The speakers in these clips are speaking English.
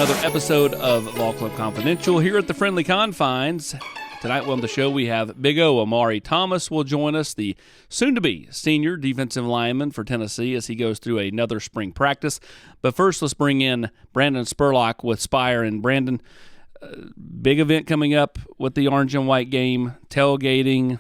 another episode of Ball Club Confidential here at the Friendly Confines. Tonight on the show we have Big O. Omari Thomas will join us, the soon-to-be senior defensive lineman for Tennessee as he goes through another spring practice. But first, let's bring in Brandon Spurlock with Spire. And Brandon, big event coming up with the orange and white game, tailgating,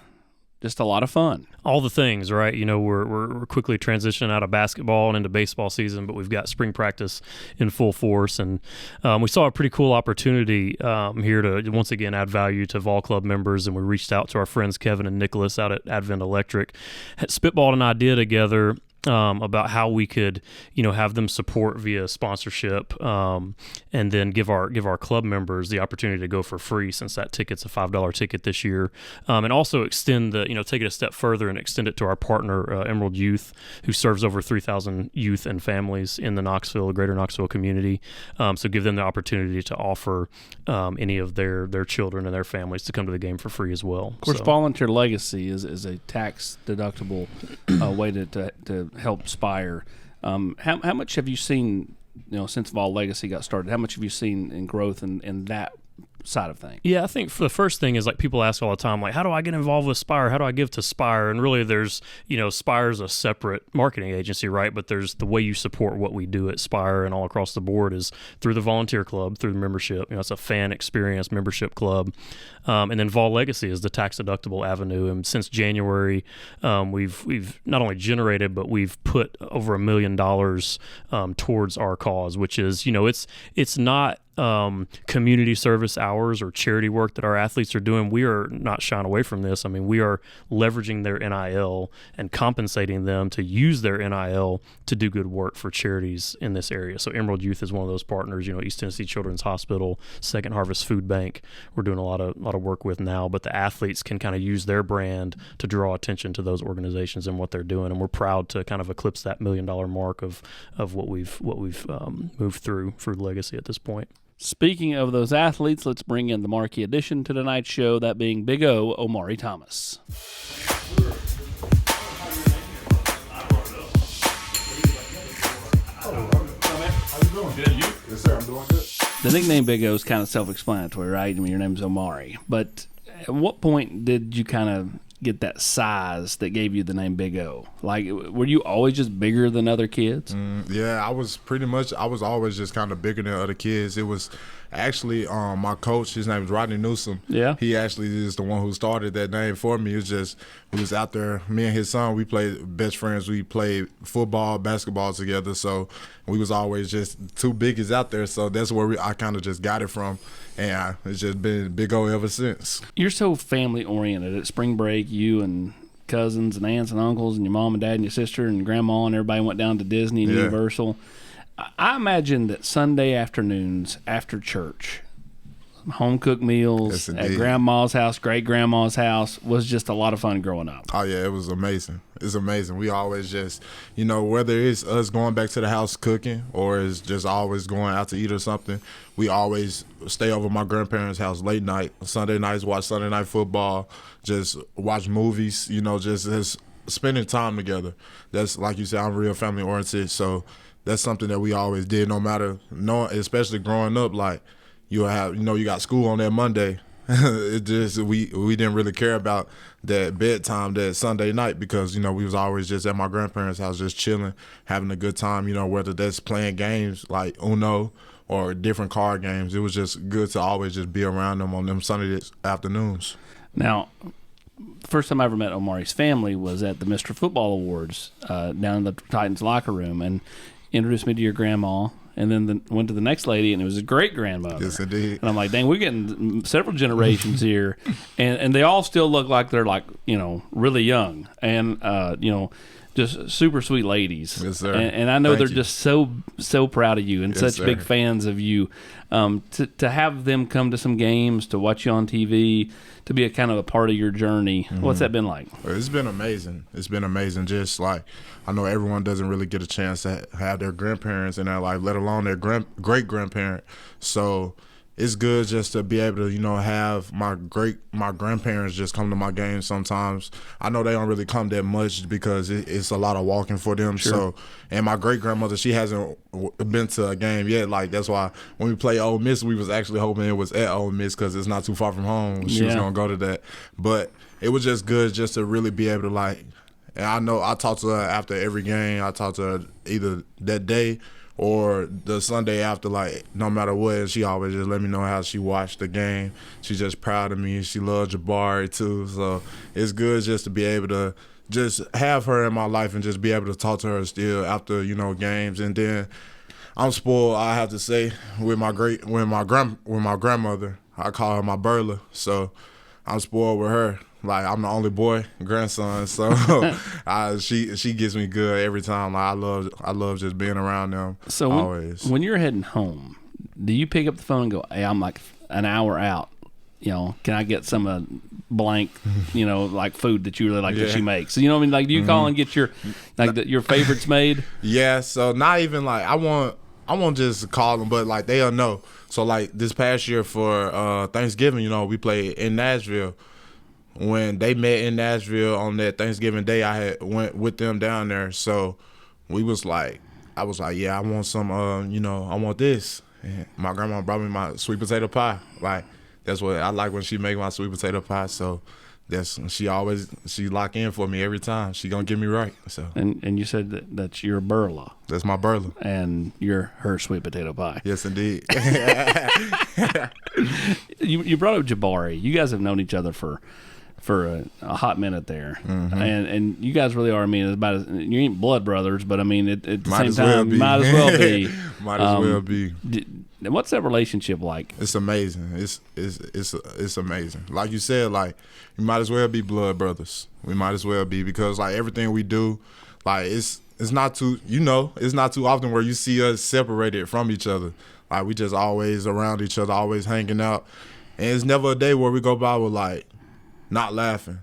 just a lot of fun. All the things, right? You know, we're quickly transitioning out of basketball and into baseball season, but we've got spring practice in full force. And we saw a pretty cool opportunity here to once again add value to Vol Club members. And we reached out to our friends Kevin and Nicholas out at Advent Electric, had spitballed an idea together about how we could, have them support via sponsorship, and then give our club members the opportunity to go for free, since that ticket's a $5 ticket this year, and also extend take it a step further and extend it to our partner Emerald Youth, who serves over 3,000 youth and families in the greater Knoxville community. So give them the opportunity to offer any of their children and their families to come to the game for free as well. Of course, Volunteer Legacy is a tax deductible way to help Spire. How much have you seen, since Vol Legacy got started? How much have you seen in growth in that side of things? Yeah, I think for the first thing is, like, people ask all the time, like, how do I get involved with Spire? How do I give to Spire? And really there's, Spire's a separate marketing agency, right? But there's the way you support what we do at Spire and all across the board is through the volunteer club, through the membership. It's a fan experience membership club. And then Vol Legacy is the tax deductible avenue. And since January, we've not only generated, but we've put over $1 million towards our cause, which is, it's not community service hours or charity work that our athletes are doing. We are not shying away from this. I mean, we are leveraging their NIL and compensating them to use their NIL to do good work for charities in this area. So Emerald Youth is one of those partners, East Tennessee Children's Hospital, Second Harvest Food Bank, we're doing a lot of work with now, but the athletes can kind of use their brand to draw attention to those organizations and what they're doing. And we're proud to kind of eclipse that $1 million mark of what we've moved through Legacy at this point. Speaking of those athletes, let's bring in the marquee addition to tonight's show, that being Big O, Omari Thomas. How you doing? Good, you? Yes, sir, I'm doing good. The nickname Big O is kind of self-explanatory, right? I mean, your name's Omari. But at what point did you kind of get that size that gave you the name Big O? Like, were you always just bigger than other kids? Yeah, I was always just kind of bigger than other kids. It was actually my coach, his name is Rodney Newsom. Yeah. He actually is the one who started that name for me. It was just, we was out there, me and his son, we played best friends. We played football, basketball together. So we was always just two biggies out there. So that's where I kind of just got it from. And it's just been Big O ever since. You're so family-oriented. At spring break, you and cousins and aunts and uncles and your mom and dad and your sister and grandma and everybody went down to Disney and Universal. I imagine that Sunday afternoons after church, home-cooked meals at grandma's house, great-grandma's house, was just a lot of fun growing up. Oh, yeah, it was amazing. It's amazing. We always just, whether it's us going back to the house cooking or it's just always going out to eat or something, we always stay over my grandparents' house late night, Sunday nights, watch Sunday night football, just watch movies, just spending time together. That's, like you said, I'm real family-oriented, so that's something that we always did, no matter, especially growing up, like, you have, you got school on that Monday. It just, we didn't really care about that bedtime that Sunday night because, we was always just at my grandparents' house just chilling, having a good time, whether that's playing games like Uno or different card games. It was just good to always just be around them on them Sunday afternoons. Now, first time I ever met Omari's family was at the Mr. Football Awards down in the Titans locker room, and introduced me to your grandma, and then went to the next lady, and it was a great-grandmother. Yes, indeed. And I'm like, dang, we're getting several generations here, and they all still look like they're, like, really young, and, just super sweet ladies. Yes, sir. And I know Thank they're you. just so proud of you and Yes, such sir. big fans of you. To have them come to some games, to watch you on TV, to be a kind of a part of your journey, what's that been like? It's been amazing. It's been amazing. Just like, I know everyone doesn't really get a chance to have their grandparents in their life, let alone their great-grandparent. So it's good just to be able to, have my grandparents just come to my games sometimes. I know they don't really come that much because it's a lot of walking for them. Sure. So, and my great grandmother, she hasn't been to a game yet. Like, that's why when we play Ole Miss, we was actually hoping it was at Ole Miss because it's not too far from home. She was gonna go to that, but it was just good just to really be able to and I know I talk to her after every game. I talk to her either that day or the Sunday after, no matter what, and she always just let me know how she watched the game. She's just proud of me. She loves Jabari too, so it's good just to be able to just have her in my life and just be able to talk to her still after, games. And then I'm spoiled, I have to say, with my grandmother. I call her my Burla, so I'm spoiled with her. I'm the only boy, grandson, so she gets me good every time. I love just being around them. So when you're heading home, do you pick up the phone and go, "Hey, I'm an hour out. Can I get some blank, food that you really like that she makes?" So, you know what I mean? Do you call and get your your favorites made? Yeah. So not even I won't just call them, but they'll know. So this past year for Thanksgiving, we played in Nashville. When they met in Nashville on that Thanksgiving Day, I had went with them down there. So I was like, yeah, I want some, I want this. And my grandma brought me my sweet potato pie. That's what I like when she make my sweet potato pie. So she lock in for me every time. She gonna get me right. So and you said that's your Burla. That's my Burla. And you're her sweet potato pie. Yes, indeed. You brought up Jabari. You guys have known each other for a hot minute there, and you guys really are. I mean, you ain't blood brothers, but I mean, at the same time, might as well be. Might as well be. What's that relationship like? It's amazing. It's amazing. Like you said, you might as well be blood brothers. We might as well be because everything we do, it's not too it's not too often where you see us separated from each other. We just always around each other, always hanging out, and it's never a day where we go by with not laughing.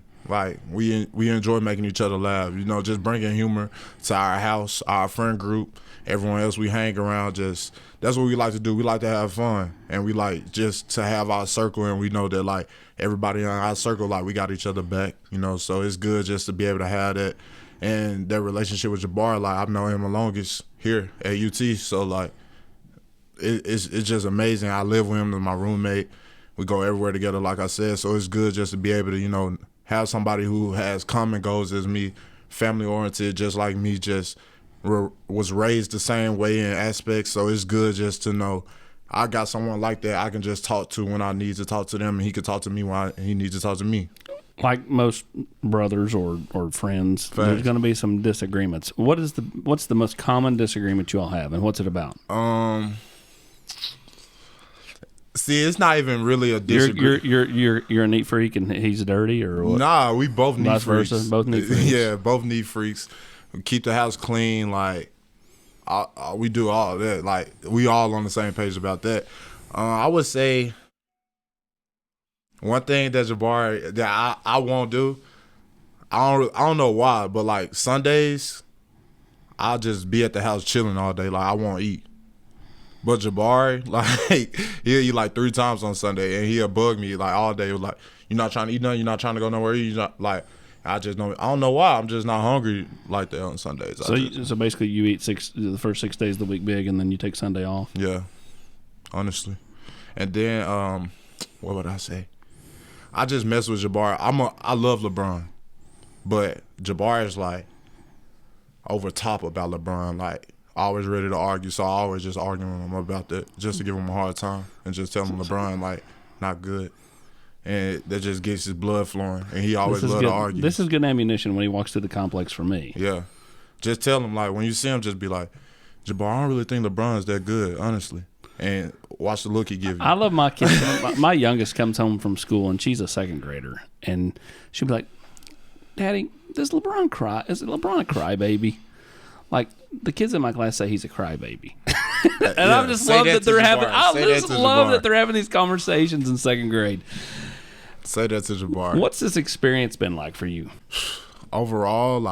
We enjoy making each other laugh. Just bringing humor to our house, our friend group, everyone else we hang around. Just that's what we like to do. We like to have fun, and we like just to have our circle, and we know that everybody in our circle, we got each other back. So it's good just to be able to have that. And that relationship with Jabari, I've known him the longest here at UT. So it's just amazing. I live with him as my roommate. We go everywhere together, like I said. So it's good just to be able to, have somebody who has common goals as me, family oriented, just like me, just was raised the same way in aspects. So it's good just to know I got someone like that I can just talk to when I need to talk to them, and he can talk to me when he needs to talk to me. Like most brothers or friends, there's going to be some disagreements. What's the most common disagreement you all have, and what's it about? See, it's not even really a disagreement. You're a neat freak and he's dirty, or what? Nah, we both neat Vice freaks. versa, both neat freaks. Yeah, both neat freaks. We keep the house clean. We do all that. We all on the same page about that. I would say one thing that Jabari that I won't do. I don't know why, but Sundays, I'll just be at the house chilling all day. I won't eat. But Jabari, he'll eat 3 times on Sunday, and he'll bug me all day. You're not trying to eat nothing. You're not trying to go nowhere. You're not I just don't. I don't know why. I'm just not hungry like that on Sundays. So basically, you eat the first 6 days of the week big, and then you take Sunday off. Yeah, honestly. And then what would I say? I just mess with Jabari. I love LeBron, but Jabari's over top about LeBron. Always ready to argue, so I always just argue with him about that, just to give him a hard time and just tell him LeBron not good, and that just gets his blood flowing, and he always love to argue. This is good ammunition when he walks through the complex for me. Yeah, just tell him when you see him, just be like, Jabbar, I don't really think LeBron's that good, honestly, and watch the look he give you. I love my kids. My youngest comes home from school and she's a second grader, and she'll be like, "Daddy, does LeBron cry? Is LeBron a crybaby?" The kids in my class say he's a crybaby, and I just love that they're having. I just love that they're having these conversations in second grade. Say that to Jabari. What's this experience been like for you? Overall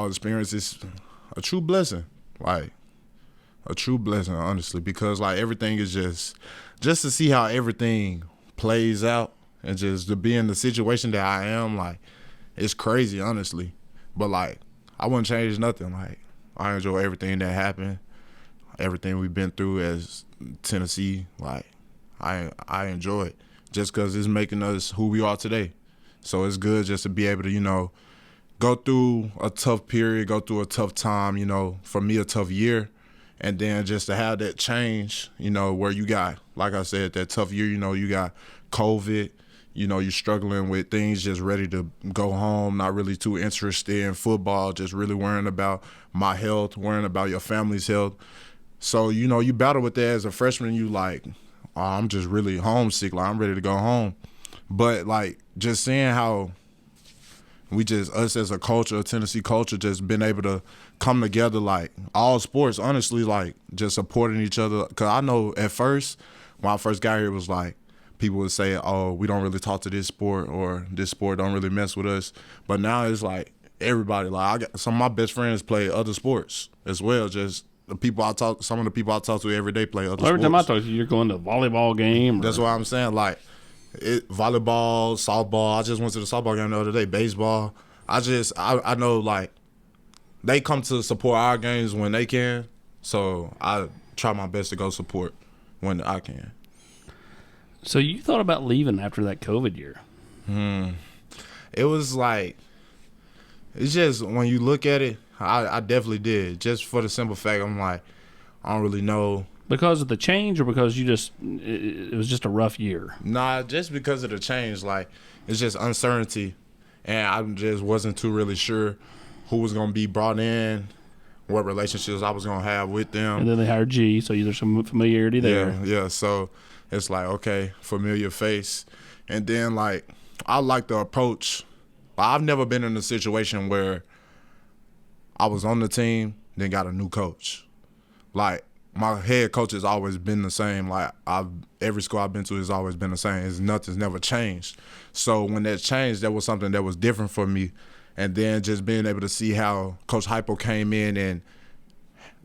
experience is a true blessing. a true blessing, honestly, because like everything is just to see how everything plays out and just to be in the situation that I am, like it's crazy, honestly. But like I wouldn't change nothing. Like I enjoy everything that happened, everything we've been through as Tennessee. Like I enjoy it just because it's making us who we are today. So it's good just to be able to, you know, go through a tough period, go through a tough time, you know, for me a tough year, and then just to have that change, you know, where you got, like I said, that tough year, you know, you got COVID, you know, you're struggling with things, just ready to go home, not really too interested in football, just really worrying about my health, worrying about your family's health. So, you know, you battle with that as a freshman, you like, oh, I'm just really homesick, like I'm ready to go home. But like just seeing how we just, us as a culture, a Tennessee culture, just been able to come together, like all sports, honestly, like just supporting each other. Because I know at first, when I first got here, it was like people would say, oh, we don't really talk to this sport, or this sport don't really mess with us. But now it's like everybody, like I got some of my best friends play other sports as well. Just the people some of the people I talk to every day play other sports. Every time I talk to you, you're going to a volleyball game. That's what I'm saying. Like volleyball, softball. I just went to the softball game the other day. Baseball. I know like they come to support our games when they can. So I try my best to go support when I can. So you thought about leaving after that COVID year? It was like, it's just when you look at it, I definitely did. Just for the simple fact, I'm like, I don't really know. Because of the change, or because it was just a rough year? Nah, just because of the change. Like, it's just uncertainty. And I just wasn't too really sure who was going to be brought in, what relationships I was going to have with them. And then they hired G, so there's some familiarity there. Yeah. So it's like, okay, familiar face. And then, like, I like the approach. I've never been in a situation where I was on the team, then got a new coach. Like, my head coach has always been the same. Like, every school I've been to has always been the same. Nothing's never changed. So when that changed, that was something that was different for me. And then just being able to see how Coach Hypo came in and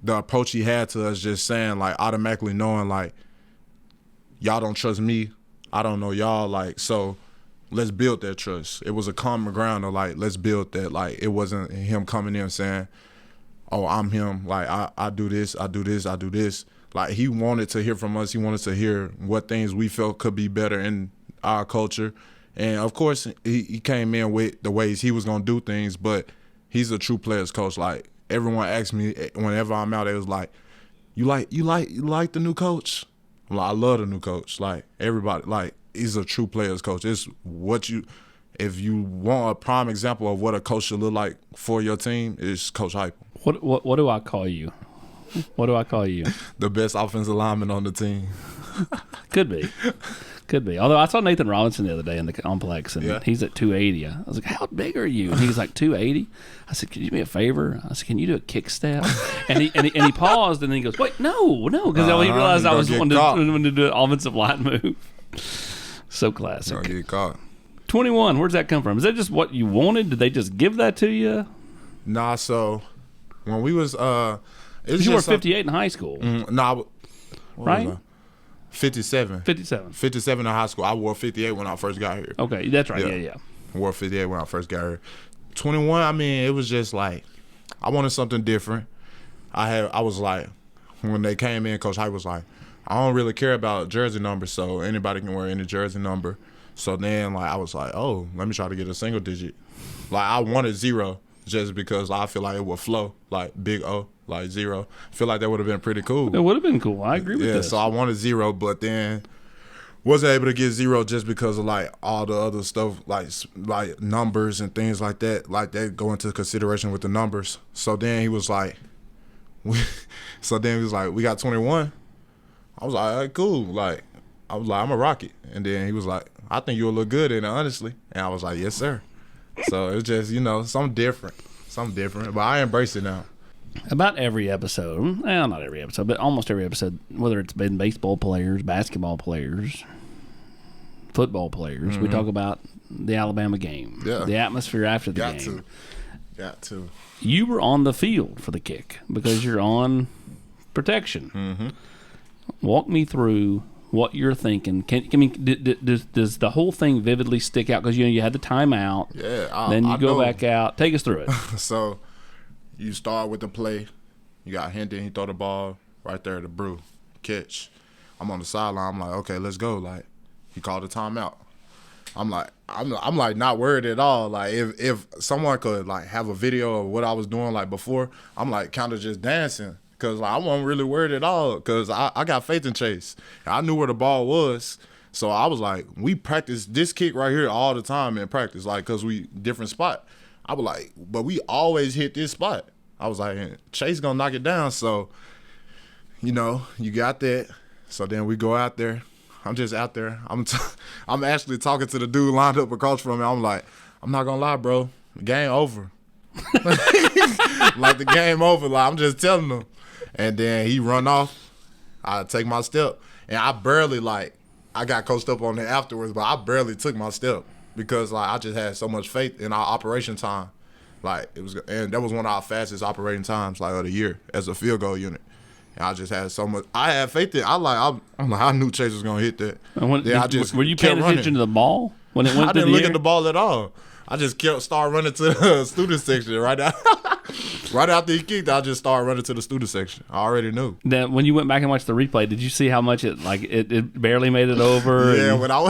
the approach he had to us, just saying, like, automatically knowing, like, y'all don't trust me, I don't know y'all, like, so let's build that trust. It was a common ground of, like, let's build that. Like, it wasn't him coming in saying, oh, I'm him, like, I do this, I do this, I do this. Like, he wanted to hear from us. He wanted to hear what things we felt could be better in our culture. And, of course, he came in with the ways he was going to do things, but he's a true players coach. Like, everyone asks me whenever I'm out, it was like, you like the new coach? I'm like, I love the new coach. Like, everybody, like, he's a true players coach. It's if you want a prime example of what a coach should look like for your team, it's Coach Hype. What do I call you? What do I call you? The best offensive lineman on the team. Could be. Although I saw Nathan Robinson the other day in the complex, and he's at 280. I was like, how big are you? And he's like 280. I said, can you do me a favor? I said, can you do a kick step? and he paused, and then he goes, wait, no, because he realized I was wanting to do an offensive line move. So classic. Don't get caught. 21, where's that come from? Is that just what you wanted? Did they just give that to you? Nah, so when we was you were 58 in high school. Right? 57. 57. 57 in high school. I wore 58 when I first got here. Okay, that's right. Yeah. I wore 58 when I first got here. 21, I mean, it was just like, I wanted something different. I was like, when they came in, Coach Hype was like, I don't really care about jersey numbers, so anybody can wear any jersey number. So then, like, I was like, oh, let me try to get a single digit. Like, I wanted 0 just because I feel like it would flow, like big O, like 0. I feel like that would have been pretty cool. It would have been cool. I agree with this. So I wanted 0, but then wasn't able to get 0 just because of, like, all the other stuff, like numbers and things like that go into consideration with the numbers. So then he was like, we got 21. I was like, all right, cool. Like, I was like, I'm a Rocket. And then he was like, I think you'll look good in it, honestly. And I was like, yes, sir. So it was just, something different. But I embrace it now. About every episode, not every episode, but almost every episode, whether it's been baseball players, basketball players, football players, we talk about the Alabama game, the atmosphere after the game. Got to. You were on the field for the kick because you're on protection. Mm-hmm. Walk me through what you're thinking. Does the whole thing vividly stick out? Because you had the timeout. Yeah. Then you go know. back out. Take us through it. So you start with the play. You got Hendon. He throw the ball right there to Brew. Catch. I'm on the sideline. I'm like, okay, let's go. Like, he called a timeout. I'm like not worried at all. Like if someone could like have a video of what I was doing like before, I'm like kind of just dancing because like, I wasn't really worried at all because I got faith in Chase. I knew where the ball was, so I was like, we practice this kick right here all the time in practice, like because we different spot. I was like, but we always hit this spot. I was like, Chase gonna knock it down, so you got that. So then we go out there. I'm just out there. I'm actually talking to the dude lined up across from me. I'm like, I'm not gonna lie, bro. The game over. Like the game over. Like I'm just telling him. And then he run off. I take my step, and I barely I got coached up on it afterwards, but I barely took my step because like I just had so much faith in our operation time. Like and that was one of our fastest operating times like of the year as a field goal unit. I just had so much. I had faith in. I knew Chase was gonna hit that. Were you paying attention to the ball when it went? I didn't look at the ball at all. I just started running to the student section right after he kicked. I just started running to the student section. I already knew. That when you went back and watched the replay, did you see how much it barely made it over? Yeah, when I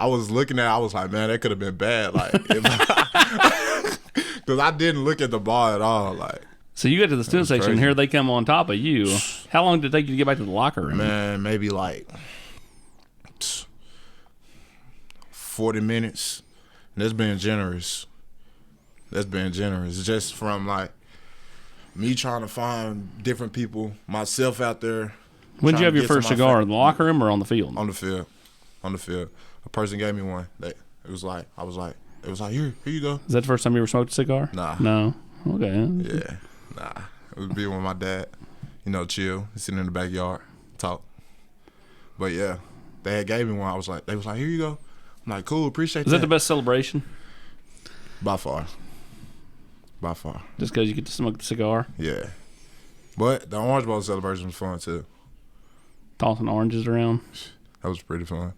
was looking at it, I was like, man, that could have been bad. Like, because I didn't look at the ball at all. Like. So you get to the student section, and here they come on top of you. How long did it take you to get back to the locker room? Man, maybe like 40 minutes. And that's being generous. Just from like me trying to find different people, myself out there. When did you have your first cigar? In the locker room or on the field? On the field. A person gave me one. It was like, here you go. Is that the first time you ever smoked a cigar? Nah. No. Okay. Yeah. Nah, it was being with my dad, chill, sitting in the backyard, talk. But yeah, they had gave me one. They was like, here you go. I'm like, cool, appreciate that. Is that the best celebration? By far. Just because you get to smoke the cigar? Yeah. But the Orange Bowl celebration was fun too. Tossing oranges around? That was pretty fun.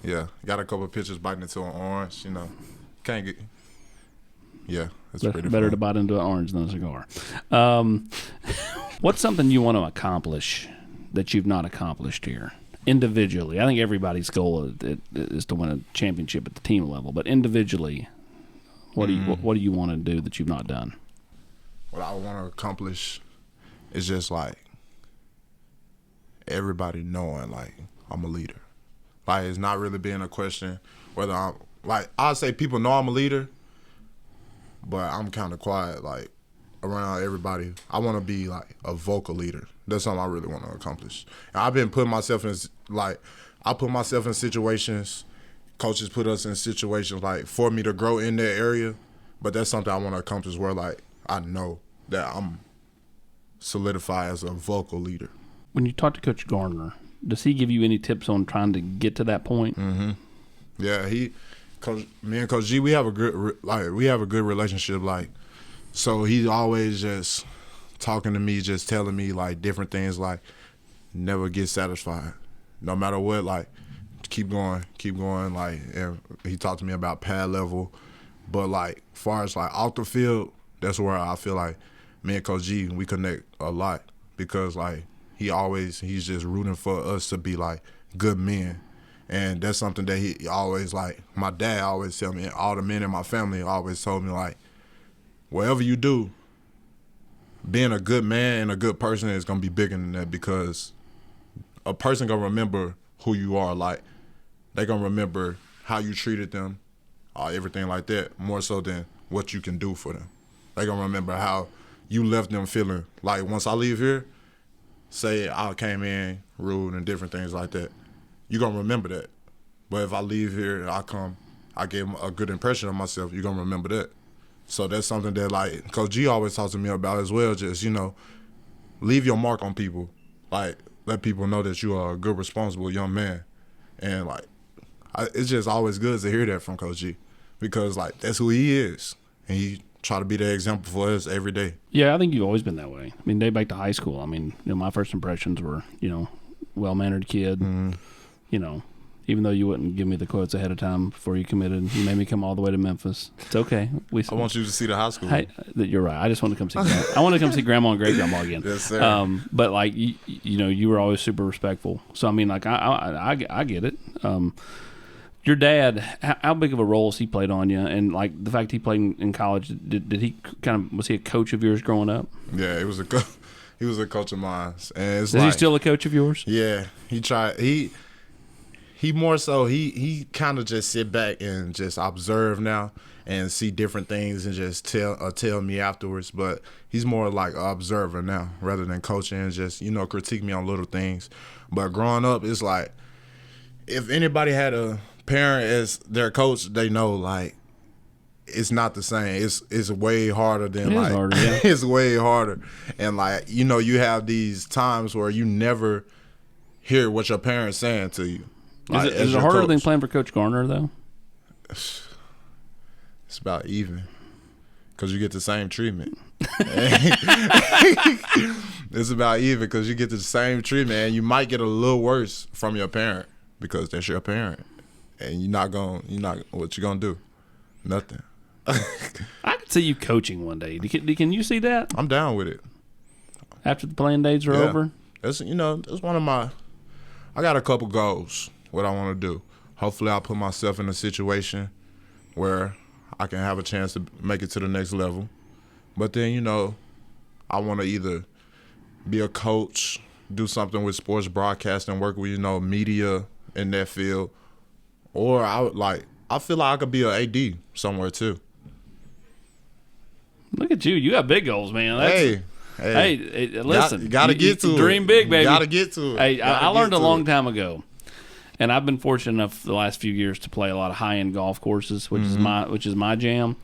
Yeah, got a couple of pictures biting into an orange, Can't get. Yeah, that's pretty better fun. to bite into an orange than a cigar. What's something you want to accomplish that you've not accomplished here individually? I think everybody's goal is to win a championship at the team level, but individually, what do you want to do that you've not done? What I want to accomplish is just like everybody knowing like I'm a leader. Like it's not really being a question whether I'm like I'd say people know I'm a leader. But I'm kind of quiet, like, around everybody. I want to be, like, a vocal leader. That's something I really want to accomplish. And I've been putting myself in, like, I put myself in situations, coaches put us in situations, like, for me to grow in that area. But that's something I want to accomplish where, like, I know that I'm solidified as a vocal leader. When you talk to Coach Gardner, does he give you any tips on trying to get to that point? Mm-hmm. Yeah, me and Coach G, we have a good relationship. Like, so he's always just talking to me, just telling me like different things. Like, never get satisfied, no matter what. Like, keep going. Like, and he talked to me about pad level, but like, far as like off the field, that's where I feel like me and Coach G we connect a lot because like he's just rooting for us to be like good men. And that's something that he always, like, my dad always tell me, and all the men in my family always told me, like, whatever you do, being a good man and a good person is going to be bigger than that because a person going to remember who you are. Like, they going to remember how you treated them, everything like that, more so than what you can do for them. They going to remember how you left them feeling. Like, once I leave here, say I came in rude and different things like that, you're going to remember that. But if I leave here and I gave a good impression of myself, you're going to remember that. So that's something that, like, Coach G always talks to me about as well, just, leave your mark on people. Like, let people know that you are a good, responsible young man. And, like, it's just always good to hear that from Coach G because, like, that's who he is. And try to be the example for us every day. Yeah, I think you've always been that way. I mean, day back to high school. I mean, my first impressions were, well-mannered kid. Even though you wouldn't give me the quotes ahead of time before you committed, you made me come all the way to Memphis. It's okay. I want you to see the high school. Hey, you're right. I just want to come see. I want to come see Grandma and Great Grandma again. Yes, sir. But like you were always super respectful. So I mean, like I get it. Your dad, how big of a role has he played on you? And like the fact he played in college, did he was he a coach of yours growing up? Yeah, he was a coach of mine. And Is he still a coach of yours? Yeah, he tried. He more so he kind of just sit back and just observe now and see different things and just tell me afterwards. But he's more like an observer now rather than coaching and just critique me on little things. But growing up, it's like if anybody had a parent as their coach, they know like it's not the same. It's way harder than it's way harder. And like you have these times where you never hear what your parents saying to you. Like, is it harder than playing for Coach Garner, though? It's about even because you get the same treatment. It's about even because you get the same treatment, and you might get a little worse from your parent because that's your parent, and what you gonna do? Nothing. I could see you coaching one day. Can you see that? I'm down with it. After the playing days are over? That's one of my. I got a couple goals. What I want to do. Hopefully, I'll put myself in a situation where I can have a chance to make it to the next level. But then, I want to either be a coach, do something with sports broadcasting, work with, media in that field, or I feel like I could be an AD somewhere too. Look at you. You got big goals, man. Hey, listen. You got to get to it. Dream big, baby. Got to get to it. Hey, I learned a long time ago. And I've been fortunate enough the last few years to play a lot of high-end golf courses, which is my jam.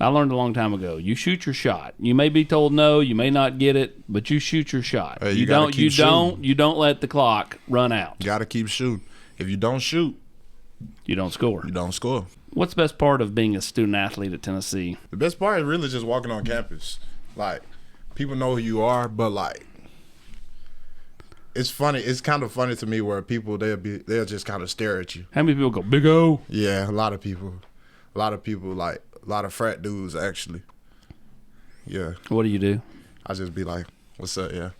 I learned a long time ago. You shoot your shot. You may be told no, you may not get it, but you shoot your shot. Hey, you don't let the clock run out. You got to keep shooting. If you don't shoot, you don't score. You don't score. What's the best part of being a student athlete at Tennessee? The best part is really just walking on campus. Like, people know who you are, but like, it's funny. It's kind of funny to me where people they'll just kind of stare at you. How many people go Big O? Yeah, a lot of people, like a lot of frat dudes actually. Yeah. What do you do? I just be like, "What's up, yeah?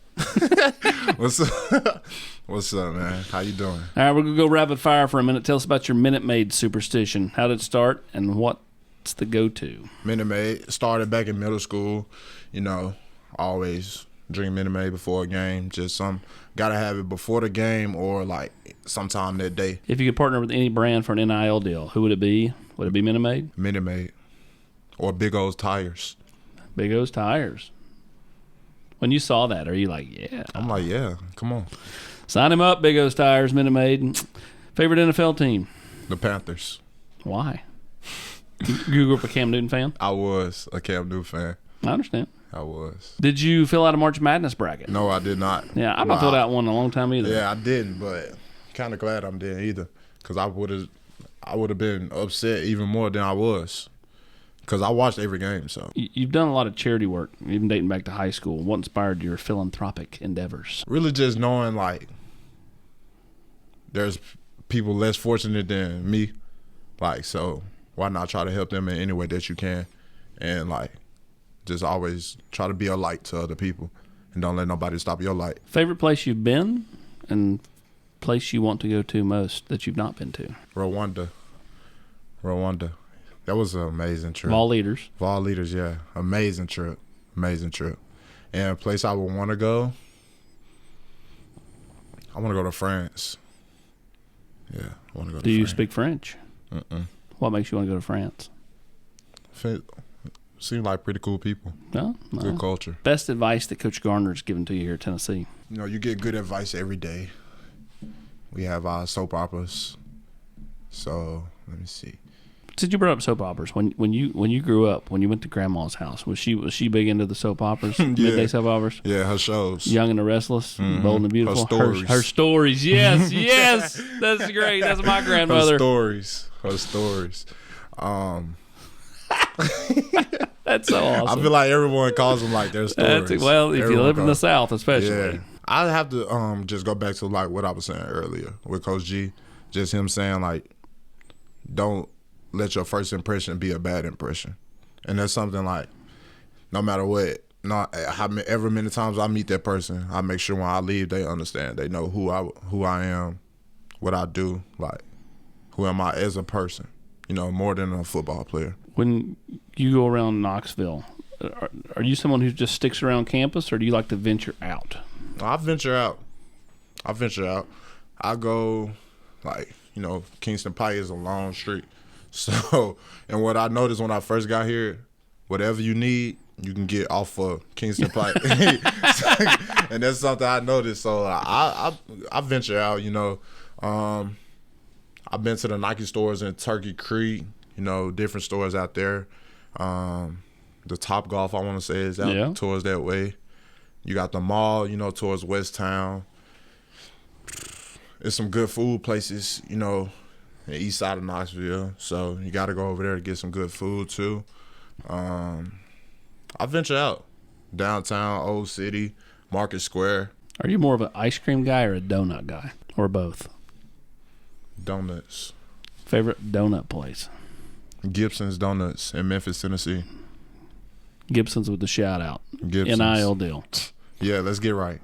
What's up? What's up, man? How you doing?" All right, we're gonna go rapid fire for a minute. Tell us about your Minute Maid superstition. How did it start, and what's the go-to? Minute Maid started back in middle school. Always drink Minute Maid before a game. Just gotta have it before the game or like sometime that day. If you could partner with any brand for an NIL deal, who would it be? Would it be Minute Maid? Minute Maid. Or Big O's Tires. Big O's Tires. When you saw that, are you like, yeah? I'm like, yeah, come on. Sign him up, Big O's Tires, Minute Maid. Favorite NFL team? The Panthers. Why? You grew up a Cam Newton fan? I was a Cam Newton fan. I understand. I was. Did you fill out a March Madness bracket? No, I did not. Yeah, I've not filled out one in a long time either. Yeah, I didn't, but kind of glad I didn't either, because I would have been upset even more than I was, because I watched every game. So you've done a lot of charity work, even dating back to high school. What inspired your philanthropic endeavors? Really, just knowing like there's people less fortunate than me, like, so why not try to help them in any way that you can, and like, just always try to be a light to other people and don't let nobody stop your light. Favorite place you've been and place you want to go to most that you've not been to? Rwanda. That was an amazing trip. Vol Leaders, yeah. Amazing trip. And a place I would want to go, I want to go to France. Yeah, I want to go to France. Do you speak French? What makes you want to go to France? Seem like pretty cool people. No. Good culture. Best advice that Coach Garner's given to you here at Tennessee? You get good advice every day. We have our soap operas. So let me see. Since you brought up soap operas, when you grew up, when you went to Grandma's house, was she big into the soap operas? Yeah. Midday soap operas? Yeah, her shows. Young and the Restless, Bold and the Beautiful. Her stories. Her stories. Yes, yes. That's great. That's my grandmother. Her stories. That's so awesome. I feel like everyone calls them like their stories. Well, if you Everyone live in the calls- South, especially. Yeah. I have to just go back to like what I was saying earlier with Coach G. Just him saying like, don't let your first impression be a bad impression. And that's something like, no matter what, however many times I meet that person, I make sure when I leave they understand. They know who I am, what I do, like who am I as a person, more than a football player. When you go around Knoxville, are you someone who just sticks around campus, or do you like to venture out? I venture out. I go, like, Kingston Pike is a long street. So, and what I noticed when I first got here, whatever you need, you can get off of Kingston Pike. And that's something I noticed. So I venture out, I've been to the Nike stores in Turkey Creek, different stores out there. The Top Golf, I want to say, is out towards that way. You got the mall, towards West Town. There's some good food places, the east side of Knoxville. So you got to go over there to get some good food too. I venture out. Downtown, Old City, Market Square. Are you more of an ice cream guy or a donut guy, or both? Donuts. Favorite donut place? Gibson's Donuts in Memphis, Tennessee. Gibson's with the shout out. Gibson's. NIL deal. Yeah, let's get right.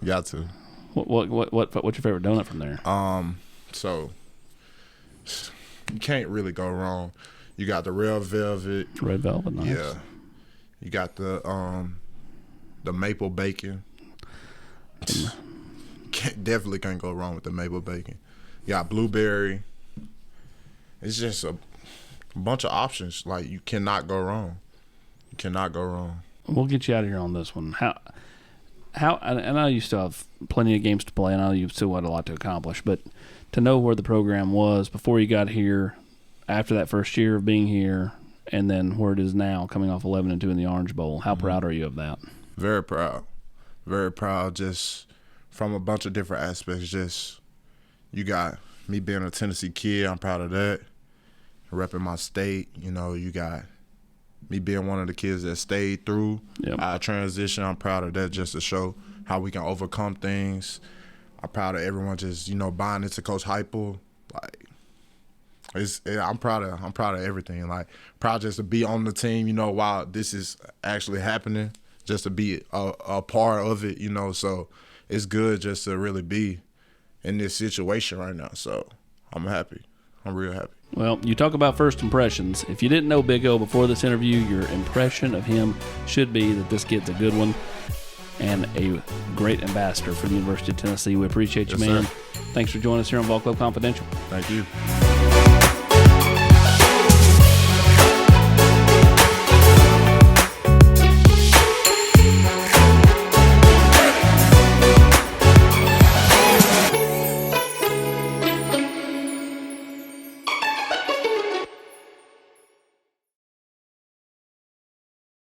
Got to. What's your favorite donut from there? So you can't really go wrong. You got the red velvet. Red velvet, nice. Yeah. You got the maple bacon. Definitely can't go wrong with the maple bacon. You got blueberry. It's just a bunch of options. Like, you cannot go wrong. You cannot go wrong. We'll get you out of here on this one. How? I know you still have plenty of games to play, and I know you've still got a lot to accomplish, but to know where the program was before you got here, after that first year of being here, and then where it is now, coming off 11-2 in the Orange Bowl, how proud are you of that? Very proud. Very proud, just from a bunch of different aspects. Just, you got me being a Tennessee kid, I'm proud of that. Repping my state, you got me being one of the kids that stayed through our transition. I'm proud of that, just to show how we can overcome things. I'm proud of everyone just, buying into Coach Heupel. Like, I'm proud of everything. Like, proud just to be on the team, while this is actually happening, just to be a part of it, So it's good just to really be in this situation right now. So I'm happy. I'm real happy. Well, you talk about first impressions. If you didn't know Big O before this interview, your impression of him should be that this kid's a good one and a great ambassador for the University of Tennessee. We appreciate you, man. Sir. Thanks for joining us here on Ball Club Confidential. Thank you.